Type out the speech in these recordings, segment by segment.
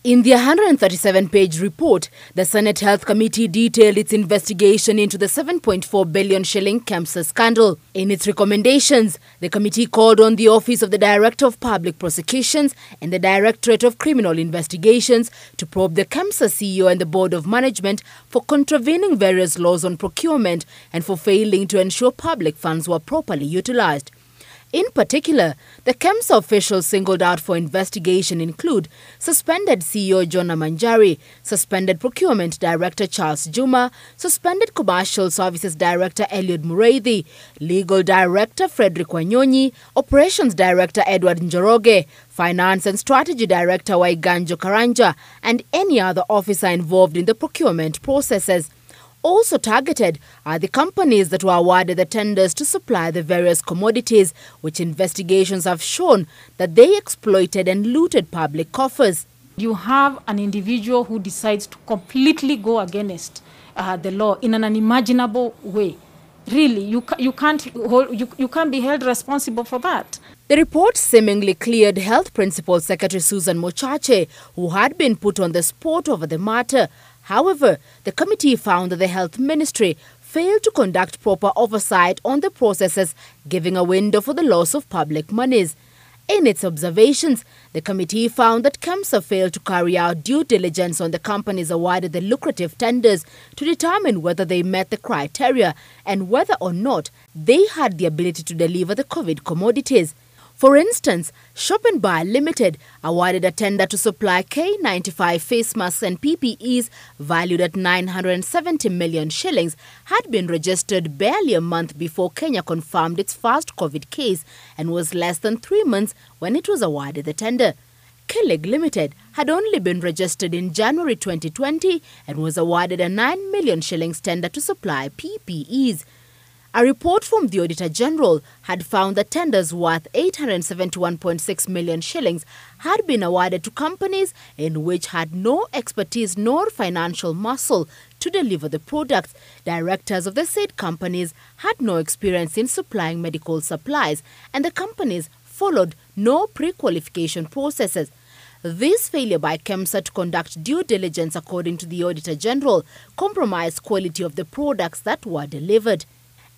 In their 137-page report, the Senate Health Committee detailed its investigation into the 7.4 billion shilling Kemsa scandal. In its recommendations, the committee called on the Office of the Director of Public Prosecutions and the Directorate of Criminal Investigations to probe the Kemsa CEO and the Board of Management for contravening various laws on procurement and for failing to ensure public funds were properly utilized. In particular, the Kemsa officials singled out for investigation include suspended CEO Manjari, suspended Procurement Director Charles Juma, suspended Commercial Services Director Eliud Mureithi, Legal Director Frederick Wanyonyi, Operations Director Edward Njoroge, Finance and Strategy Director Waiganjo Karanja, and any other officer involved in the procurement processes. Also targeted are the companies that were awarded the tenders to supply the various commodities, which investigations have shown that they exploited and looted public coffers. You have an individual who decides to completely go against the law in an unimaginable way. Really, you can't be held responsible for that. The report seemingly cleared Health Principal Secretary Susan Mochache, who had been put on the spot over the matter. However, the committee found that the Health Ministry failed to conduct proper oversight on the processes, giving a window for the loss of public monies. In its observations, the committee found that Kemsa failed to carry out due diligence on the companies awarded the lucrative tenders to determine whether they met the criteria and whether or not they had the ability to deliver the COVID commodities. For instance, Shop & Buy Limited awarded a tender to supply K95 face masks and PPEs valued at 970 million shillings had been registered barely a month before Kenya confirmed its first COVID case and was less than 3 months when it was awarded the tender. Killig Limited had only been registered in January 2020 and was awarded a 9 million shillings tender to supply PPEs. A report from the Auditor General had found that tenders worth 871.6 million shillings had been awarded to companies in which had no expertise nor financial muscle to deliver the products. Directors of the said companies had no experience in supplying medical supplies, and the companies followed no pre-qualification processes. This failure by Kemsa to conduct due diligence, according to the Auditor General, compromised quality of the products that were delivered.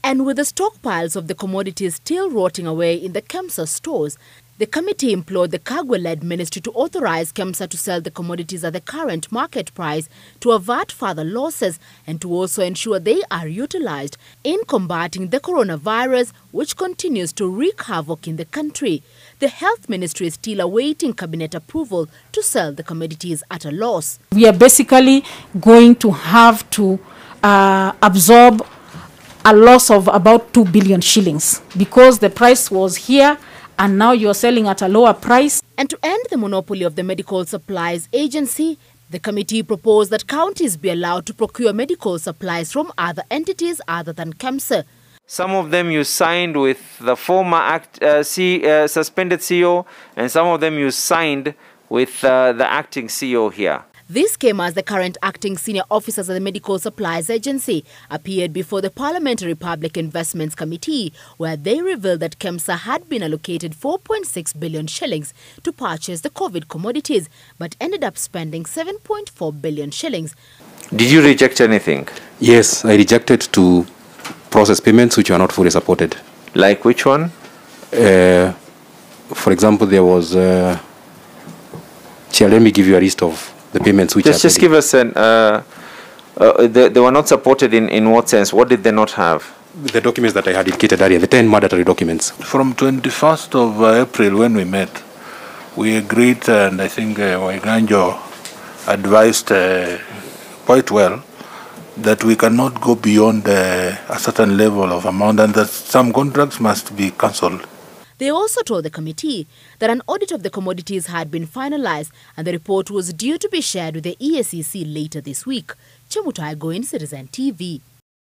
And with the stockpiles of the commodities still rotting away in the Kemsa stores, the committee implored the Kagwe-led ministry to authorize Kemsa to sell the commodities at the current market price to avert further losses and to also ensure they are utilized in combating the coronavirus, which continues to wreak havoc in the country. The Health Ministry is still awaiting cabinet approval to sell the commodities at a loss. We are basically going to have to absorb a loss of about 2 billion shillings because the price was here and now you're selling at a lower price. And to end the monopoly of the Medical Supplies Agency, the committee proposed that counties be allowed to procure medical supplies from other entities other than Kemsa. Some of them you signed with the former suspended CEO, and some of them you signed with the acting CEO here. This came as the current acting senior officers of the Medical Supplies Agency appeared before the Parliamentary Public Investments Committee, where they revealed that Kemsa had been allocated 4.6 billion shillings to purchase the COVID commodities, but ended up spending 7.4 billion shillings. Did you reject anything? Yes, I rejected to process payments which were not fully supported. Like which one? For example, there was... Chair, let me give you a list of the payments which just give us an they were not supported in what sense? What did they not have? The documents that I had indicated earlier, the 10 mandatory documents. From 21st of April when we met, we agreed, and I think Waiganjo advised quite well that we cannot go beyond a certain level of amount and that some contracts must be cancelled. They also told the committee that an audit of the commodities had been finalized and the report was due to be shared with the EACC later this week. Chemutai Goin, Citizen TV.